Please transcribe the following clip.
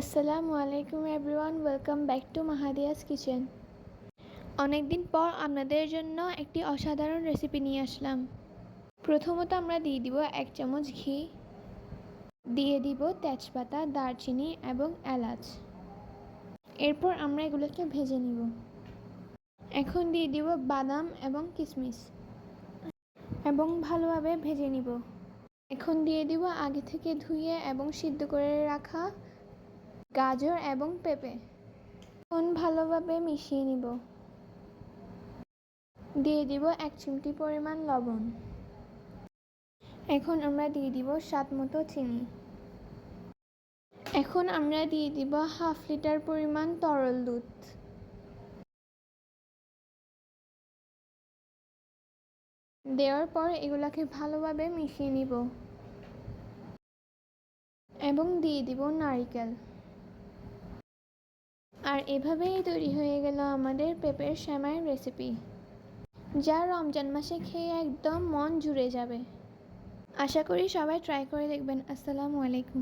আসসালামু আলাইকুম everyone, welcome back to Mahadiya's kitchen. অনেকদিন পর আপনাদের জন্য একটি অসাধারণ রেসিপি নিয়ে আসলাম। প্রথমত আমরা দিয়ে দিব 1 চামচ ঘি, দিয়ে দিব তেজপাতা, দারচিনি এবং এলাচ। এরপর আমরা এগুলোকে ভেজে নিব। এখন দিয়ে দিব বাদাম এবং কিশমিশ এবং ভালোভাবে ভেজে নিব। এখন দিয়ে দিব আগে থেকে ধুয়ে এবং সিদ্ধ করে রাখা গাজর এবং পেঁপে। এখন ভালোভাবে মিশিয়ে নিব। দিয়ে দিব 1 চিমটি পরিমাণ লবণ। এখন আমরা দিয়ে দিব স্বাদ মতো চিনি। এখন আমরা দিয়ে দিব 1/2 লিটার পরিমাণ তরল দুধ। দেওয়ার পর এগুলাকে ভালোভাবে মিশিয়ে নিব এবং দিয়ে দিব নারকেল। আর এভাবেই তৈরি হয়ে গেল আমাদের পেঁপের সেমাইয়ের রেসিপি, যা রমজান মাসে খেয়ে একদম মন জুড়ে যাবে। আশা করি সবাই ট্রাই করে দেখবেন। আসসালামু আলাইকুম।